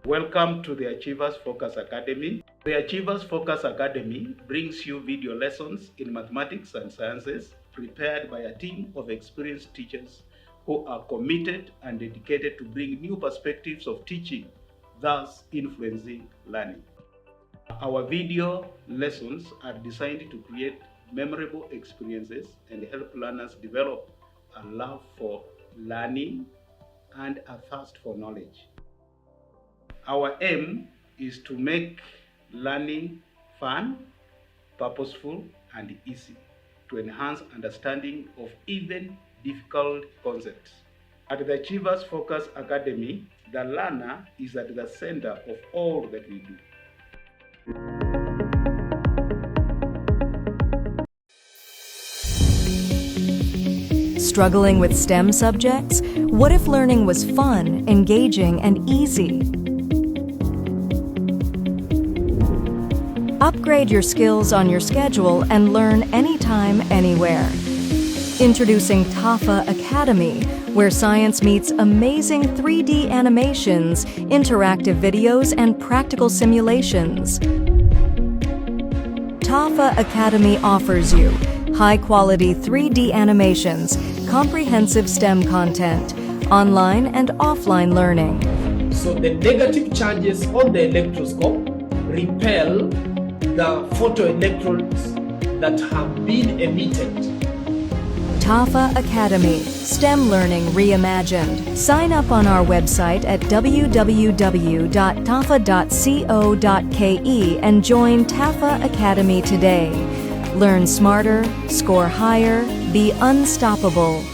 Welcome to the Achievers Focus Academy. The Achievers Focus Academy brings you video lessons in mathematics and sciences prepared by a team of experienced teachers who are committed and dedicated to bring new perspectives of teaching, thus influencing learning. Our video lessons are designed to create memorable experiences and help learners develop a love for learning and a thirst for knowledge. Our aim is to make learning fun, purposeful, and easy, to enhance understanding of even difficult concepts. At the Achievers Focus Academy, the learner is at the center of all that we do. Struggling with STEM subjects? What if learning was fun, engaging, and easy? Upgrade your skills on your schedule and learn anytime, anywhere. Introducing Tafa Academy, where science meets amazing 3D animations, interactive videos, and practical simulations. Tafa Academy offers you high-quality 3D animations, comprehensive STEM content, online and offline learning. So the negative charges on the electroscope repel the photoelectrons that have been emitted. Tafa Academy, STEM learning reimagined. Sign up on our website at www.tafa.co.ke and join Tafa Academy today. Learn smarter, score higher, be unstoppable.